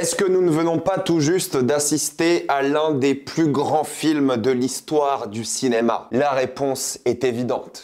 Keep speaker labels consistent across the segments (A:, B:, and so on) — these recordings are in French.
A: Est-ce que nous ne venons pas tout juste d'assister à l'un des plus grands films de l'histoire du cinéma? La réponse est évidente.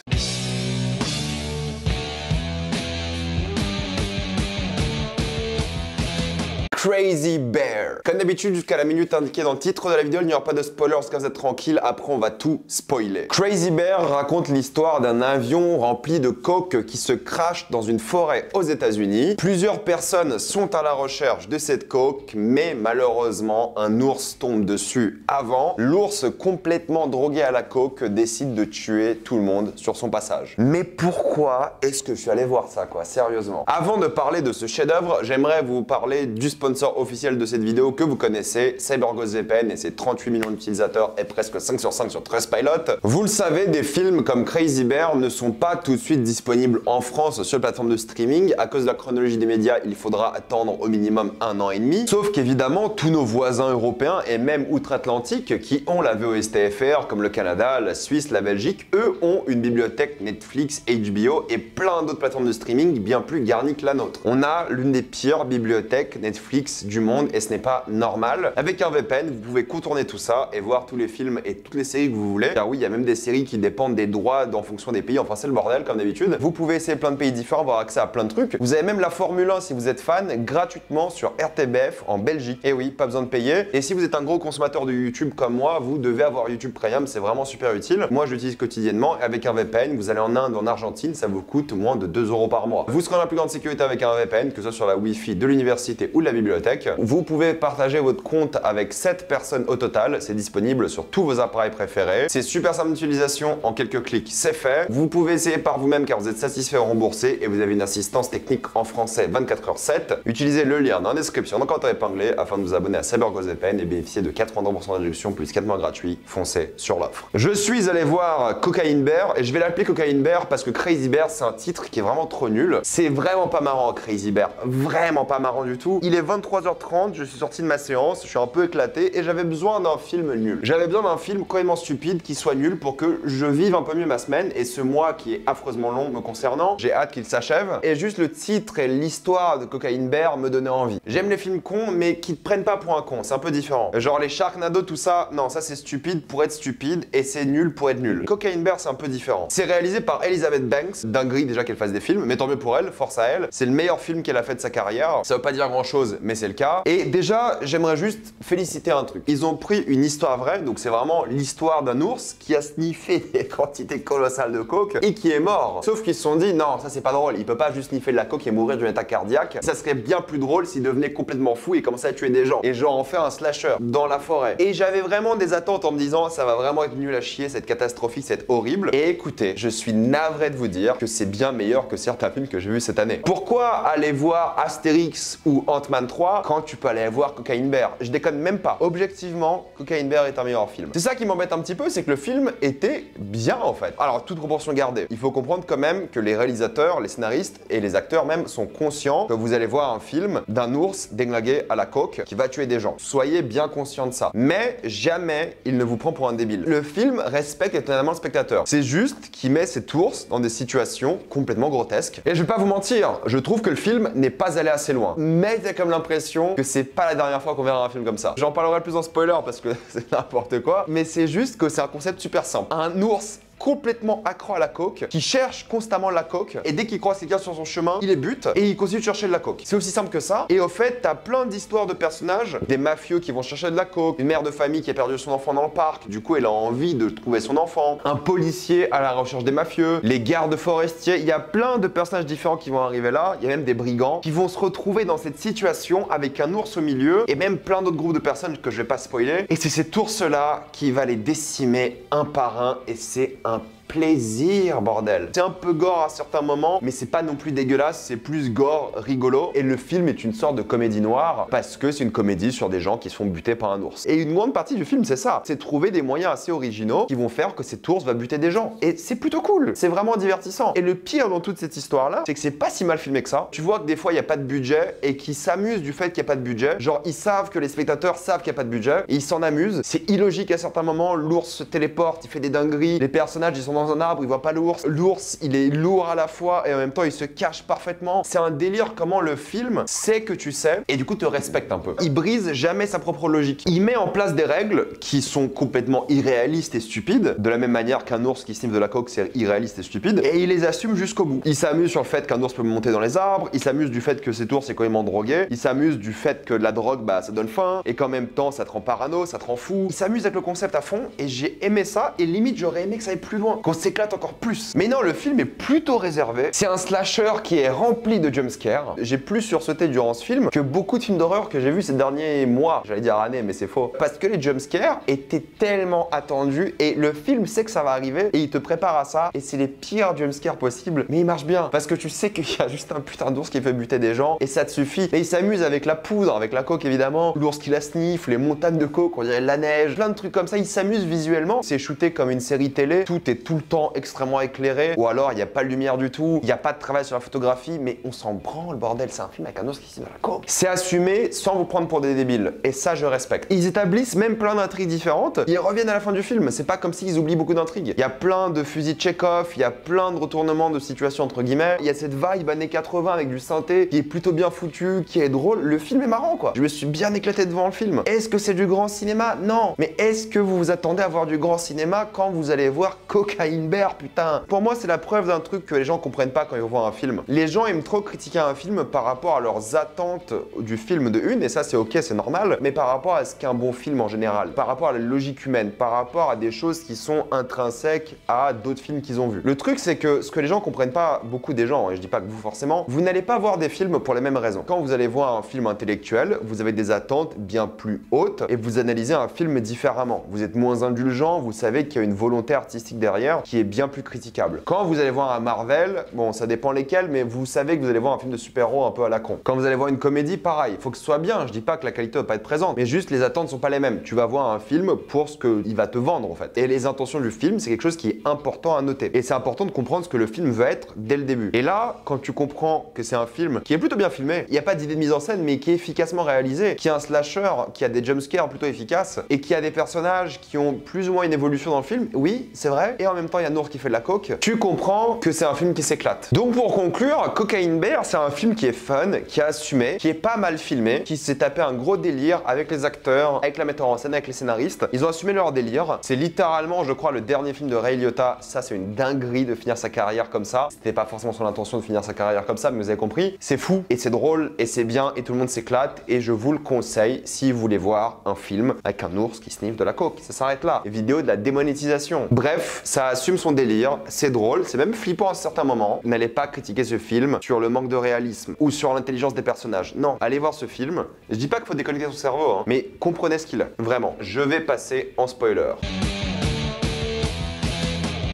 A: Crazy Bear. Comme d'habitude, jusqu'à la minute indiquée dans le titre de la vidéo, il n'y aura pas de spoilers, comme vous êtes tranquille, après on va tout spoiler. Crazy Bear raconte l'histoire d'un avion rempli de coke qui se crache dans une forêt aux États-Unis. Plusieurs personnes sont à la recherche de cette coke, mais malheureusement, un ours tombe dessus avant. L'ours, complètement drogué à la coke, décide de tuer tout le monde sur son passage. Mais pourquoi est-ce que je suis allé voir ça, quoi? Sérieusement. Avant de parler de ce chef-d'œuvre, j'aimerais vous parler du sponsor officiel de cette vidéo que vous connaissez, CyberGhost VPN et ses 38 millions d'utilisateurs et presque 5 sur 5 sur Trustpilot. Vous le savez, des films comme Crazy Bear ne sont pas tout de suite disponibles en France sur les plateformes de streaming. À cause de la chronologie des médias, il faudra attendre au minimum 1 an et demi. Sauf qu'évidemment, tous nos voisins européens et même outre-Atlantique qui ont la VOSTFR, comme le Canada, la Suisse, la Belgique, eux ont une bibliothèque Netflix, HBO et plein d'autres plateformes de streaming bien plus garnies que la nôtre. On a l'une des pires bibliothèques Netflix du monde et ce n'est pas normal. Avec un VPN, vous pouvez contourner tout ça et voir tous les films et toutes les séries que vous voulez. Car oui, il y a même des séries qui dépendent des droits en fonction des pays. Enfin, c'est le bordel comme d'habitude. Vous pouvez essayer plein de pays différents, avoir accès à plein de trucs. Vous avez même la Formule 1 si vous êtes fan, gratuitement sur RTBF en Belgique. Et oui, pas besoin de payer. Et si vous êtes un gros consommateur de YouTube comme moi, vous devez avoir YouTube Premium, c'est vraiment super utile. Moi, je l'utilise quotidiennement. Avec un VPN, vous allez en Inde ou en Argentine, ça vous coûte moins de 2 € par mois. Vous serez dans la plus grande sécurité avec un VPN, que ce soit sur la Wi-Fi de l'université ou de la bibliothèque. Vous pouvez partager votre compte avec 7 personnes au total. C'est disponible sur tous vos appareils préférés. C'est super simple d'utilisation. En quelques clics, c'est fait. Vous pouvez essayer par vous-même car vous êtes satisfait ou remboursé et vous avez une assistance technique en français 24h/7. Utilisez le lien dans la description, dans le commentaire épinglé afin de vous abonner à CyberGhost VPN et bénéficier de 80% de réduction plus 4 mois gratuits. Foncez sur l'offre. Je suis allé voir Cocaine Bear et je vais l'appeler Cocaine Bear parce que Crazy Bear, c'est un titre qui est vraiment trop nul. C'est vraiment pas marrant, Crazy Bear. Vraiment pas marrant du tout. Il est 23h30, je suis sorti de ma séance, je suis un peu éclaté et j'avais besoin d'un film nul. J'avais besoin d'un film complètement stupide qui soit nul pour que je vive un peu mieux ma semaine et ce mois qui est affreusement long me concernant, j'ai hâte qu'il s'achève et juste le titre et l'histoire de Cocaine Bear me donnaient envie. J'aime les films cons mais qui te prennent pas pour un con, c'est un peu différent. Genre les Sharknado, tout ça, non, ça c'est stupide pour être stupide et c'est nul pour être nul. Cocaine Bear, c'est un peu différent. C'est réalisé par Elizabeth Banks, dinguerie déjà qu'elle fasse des films, mais tant mieux pour elle, force à elle. C'est le meilleur film qu'elle a fait de sa carrière. Ça veut pas dire grand chose, mais c'est le cas. Et déjà, j'aimerais juste féliciter un truc. Ils ont pris une histoire vraie, donc c'est vraiment l'histoire d'un ours qui a sniffé des quantités colossales de coke et qui est mort. Sauf qu'ils se sont dit, non, ça c'est pas drôle, il peut pas juste sniffer de la coke et mourir d'un état cardiaque. Ça serait bien plus drôle s'il devenait complètement fou et commençait à tuer des gens. Et genre en faire un slasher dans la forêt. Et j'avais vraiment des attentes en me disant, ça va vraiment être nul à chier, cette catastrophique, c'est horrible. Et écoutez, je suis navré de vous dire que c'est bien meilleur que certains films que j'ai vus cette année. Pourquoi aller voir Astérix ou Ant-Man 3 quand tu peux aller voir Cocaine Bear? Je déconne même pas. Objectivement, Cocaine Bear est un meilleur film. C'est ça qui m'embête un petit peu, c'est que le film était bien en fait. Alors, toute proportion gardée. Il faut comprendre quand même que les réalisateurs, les scénaristes et les acteurs même sont conscients que vous allez voir un film d'un ours déglingué à la coke qui va tuer des gens. Soyez bien conscients de ça. Mais jamais il ne vous prend pour un débile. Le film respecte étonnamment le spectateur. C'est juste qu'il met cet ours dans des situations complètement grotesques. Et je vais pas vous mentir, je trouve que le film n'est pas allé assez loin. Mais j'ai comme l'impression que c'est pas la dernière fois qu'on verra un film comme ça. J'en parlerai plus en spoiler parce que c'est n'importe quoi, mais c'est juste que c'est un concept super simple. Un ours complètement accro à la coke, qui cherche constamment la coke, et dès qu'il croise quelqu'un sur son chemin, il les bute, et il continue de chercher de la coke. C'est aussi simple que ça, et au fait, t'as plein d'histoires de personnages, des mafieux qui vont chercher de la coke, une mère de famille qui a perdu son enfant dans le parc, du coup elle a envie de trouver son enfant, un policier à la recherche des mafieux, les gardes forestiers, il y a plein de personnages différents qui vont arriver là, il y a même des brigands, qui vont se retrouver dans cette situation avec un ours au milieu, et même plein d'autres groupes de personnes que je vais pas spoiler, et c'est cet ours-là qui va les décimer un par un, et c'est un plaisir, bordel. C'est un peu gore à certains moments, mais c'est pas non plus dégueulasse, c'est plus gore, rigolo. Et le film est une sorte de comédie noire parce que c'est une comédie sur des gens qui se font buter par un ours. Et une grande partie du film, c'est ça. C'est trouver des moyens assez originaux qui vont faire que cet ours va buter des gens. Et c'est plutôt cool. C'est vraiment divertissant. Et le pire dans toute cette histoire-là, c'est que c'est pas si mal filmé que ça. Tu vois que des fois, il n'y a pas de budget et qu'ils s'amusent du fait qu'il n'y a pas de budget. Genre, ils savent que les spectateurs savent qu'il n'y a pas de budget et ils s'en amusent. C'est illogique à certains moments. L'ours se téléporte, il fait des dingueries. Les personnages, ils sont dans un arbre, il voit pas l'ours. L'ours, il est lourd à la fois et en même temps, il se cache parfaitement. C'est un délire comment le film sait que tu sais et du coup te respecte un peu. Il brise jamais sa propre logique. Il met en place des règles qui sont complètement irréalistes et stupides, de la même manière qu'un ours qui sniffe de la coke, c'est irréaliste et stupide, et il les assume jusqu'au bout. Il s'amuse sur le fait qu'un ours peut monter dans les arbres, il s'amuse du fait que cet ours est complètement drogué, il s'amuse du fait que la drogue, bah ça donne faim, et qu'en même temps ça te rend parano, ça te rend fou. Il s'amuse avec le concept à fond, et j'ai aimé ça, et limite j'aurais aimé que ça aille plus loin, qu'on s'éclate encore plus. Mais non, le film est plutôt réservé. C'est un slasher qui est rempli de jumpscares. J'ai plus sursauté durant ce film que beaucoup de films d'horreur que j'ai vus ces derniers mois. J'allais dire années, mais c'est faux. Parce que les jumpscares étaient tellement attendus, et le film sait que ça va arriver, et il te prépare à ça, et c'est les pires jumpscares possibles, mais il marche bien. Parce que tu sais qu'il y a juste un putain d'ours qui fait buter des gens, et ça te suffit. Et il s'amuse avec la poudre, avec la coke évidemment, l'ours qui la sniffe, les montagnes de coke, on dirait la neige, plein de trucs comme ça. Il s'amuse visuellement. C'est shooté comme une série télé, tout est tout le temps extrêmement éclairé, ou alors il n'y a pas de lumière du tout, il n'y a pas de travail sur la photographie, mais on s'en branle, bordel, c'est un film avec un ours qui sniffe de la coke. C'est assumé sans vous prendre pour des débiles, et ça je respecte. Ils établissent même plein d'intrigues différentes, ils reviennent à la fin du film, c'est pas comme s'ils oublient beaucoup d'intrigues. Il y a plein de fusils Chekhov, il y a plein de retournements de situation entre guillemets, il y a cette vibe années 80 avec du synthé qui est plutôt bien foutu, qui est drôle, le film est marrant quoi. Je me suis bien éclaté devant le film. Est-ce que c'est du grand cinéma? Non. Mais est-ce que vous vous attendez à voir du grand cinéma quand vous allez voir Cocaine Bear, putain? Pour moi c'est la preuve d'un truc que les gens comprennent pas quand ils voient un film. Les gens aiment trop critiquer un film par rapport à leurs attentes du film de une, et ça c'est ok, c'est normal, mais par rapport à ce qu'est un bon film en général, par rapport à la logique humaine, par rapport à des choses qui sont intrinsèques à d'autres films qu'ils ont vus. Le truc c'est que ce que les gens comprennent pas, beaucoup des gens, et je dis pas que vous forcément, vous n'allez pas voir des films pour les mêmes raisons. Quand vous allez voir un film intellectuel, vous avez des attentes bien plus hautes et vous analysez un film différemment. Vous êtes moins indulgent, vous savez qu'il y a une volonté artistique derrière qui est bien plus critiquable. Quand vous allez voir un Marvel, bon ça dépend lesquels, mais vous savez que vous allez voir un film de super-héros un peu à la con. Quand vous allez voir une comédie, pareil, il faut que ce soit bien, je dis pas que la qualité va pas être présente, mais juste les attentes sont pas les mêmes. Tu vas voir un film pour ce qu'il va te vendre en fait. Et les intentions du film, c'est quelque chose qui est important à noter. Et c'est important de comprendre ce que le film veut être dès le début. Et là, quand tu comprends que c'est un film qui est plutôt bien filmé, il n'y a pas d'idée de mise en scène, mais qui est efficacement réalisé, qui est un slasher, qui a des jumpscares plutôt efficaces, et qui a des personnages qui ont plus ou moins une évolution dans le film, oui, c'est vrai, et en même temps il y a Nour qui fait de la coke, tu comprends que c'est un film qui s'éclate. Donc pour conclure, Cocaine Bear, c'est un film qui est fun, qui est assumé, qui est pas mal filmé, qui s'est tapé un gros délire avec les acteurs, avec la metteur en scène, avec les scénaristes. Ils ont assumé leur délire. C'est littéralement, je crois, le dernier film de Ray Liotta. Ça, c'est une dinguerie de finir sa carrière comme ça. C'était pas forcément son intention de finir sa carrière comme ça, mais vous avez compris. C'est fou, et c'est drôle, et c'est bien, et tout le monde s'éclate, et je vous le conseille si vous voulez voir un film avec un ours qui sniffe de la coke. Ça s'arrête là. Vidéo de la démonétisation. Bref, ça assume son délire, c'est drôle, c'est même flippant à certains moments. N'allez pas critiquer ce film sur le manque de réalisme ou sur l'intelligence des personnages. Non, allez voir ce film. Je dis pas qu'il faut déconnecter son cerveau, hein, mais comprenez ce qu'il a. Vraiment, je vais passer en spoiler.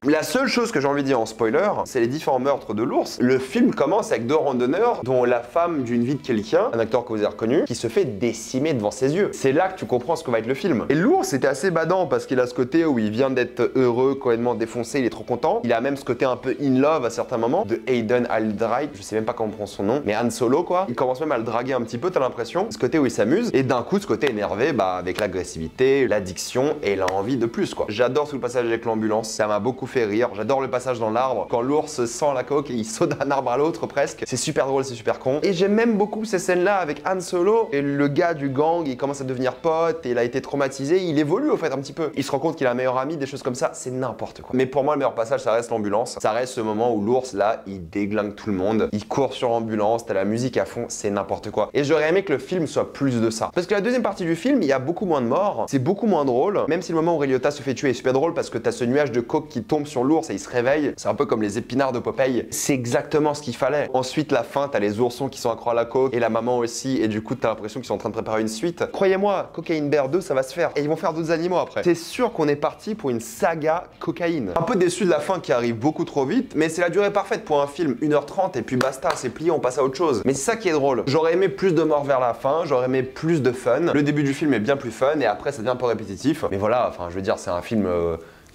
A: La seule chose que j'ai envie de dire en spoiler, c'est les différents meurtres de l'ours. Le film commence avec deux randonneurs, dont la femme d'une vie de quelqu'un, un acteur que vous avez reconnu, qui se fait décimer devant ses yeux. C'est là que tu comprends ce que va être le film. Et l'ours était assez badant parce qu'il a ce côté où il vient d'être heureux, complètement défoncé, il est trop content. Il a même ce côté un peu in love à certains moments, de Hayden Aldrich, je sais même pas comment on prend son nom, mais Han Solo quoi. Il commence même à le draguer un petit peu, t'as l'impression. Ce côté où il s'amuse, et d'un coup ce côté énervé, bah avec l'agressivité, l'addiction, et il a envie de plus quoi. J'adore tout le passage avec l'ambulance, ça m'a beaucoup fait rire. J'adore le passage dans l'arbre, quand l'ours sent la coke et il saute d'un arbre à l'autre presque. C'est super drôle, c'est super con. Et j'aime même beaucoup ces scènes-là avec Han Solo et le gars du gang, il commence à devenir pote et il a été traumatisé. Il évolue au fait un petit peu. Il se rend compte qu'il a un meilleur ami, des choses comme ça, c'est n'importe quoi. Mais pour moi, le meilleur passage, ça reste l'ambulance. Ça reste ce moment où l'ours, là, il déglingue tout le monde. Il court sur l'ambulance, t'as la musique à fond, c'est n'importe quoi. Et j'aurais aimé que le film soit plus de ça. Parce que la deuxième partie du film, il y a beaucoup moins de morts, c'est beaucoup moins drôle. Même si le moment où Ray Liotta se fait tuer est super drôle parce que t'as ce nuage de coke qui tombe sur l'ours et il se réveille. C'est un peu comme les épinards de Popeye. C'est exactement ce qu'il fallait. Ensuite, la fin, t'as les oursons qui sont accros à la coke et la maman aussi. Et du coup, t'as l'impression qu'ils sont en train de préparer une suite. Croyez-moi, Cocaine Bear 2, ça va se faire. Et ils vont faire d'autres animaux après. C'est sûr qu'on est parti pour une saga cocaïne. Un peu déçu de la fin qui arrive beaucoup trop vite, mais c'est la durée parfaite pour un film. 1h30 et puis basta, c'est plié, on passe à autre chose. Mais c'est ça qui est drôle. J'aurais aimé plus de morts vers la fin, j'aurais aimé plus de fun. Le début du film est bien plus fun et après ça devient un peu répétitif. Mais voilà, enfin je veux dire, c'est un film...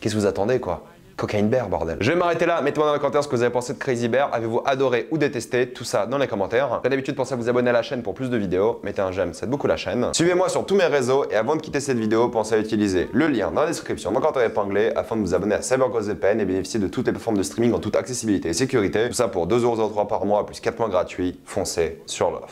A: Qu'est-ce que vous attendez quoi? Cocaine Bear, bordel. Je vais m'arrêter là, mettez-moi dans les commentaires ce que vous avez pensé de Crazy Bear. Avez-vous adoré ou détesté? Tout ça dans les commentaires. Comme d'habitude, pensez à vous abonner à la chaîne pour plus de vidéos. Mettez un j'aime, ça aide beaucoup la chaîne. Suivez-moi sur tous mes réseaux et avant de quitter cette vidéo, pensez à utiliser le lien dans la description, mon compte épinglé, afin de vous abonner à CyberGhostVPN et bénéficier de toutes les plateformes de streaming en toute accessibilité et sécurité. Tout ça pour 2,03€ par mois plus 4 mois gratuits. Foncez sur l'offre.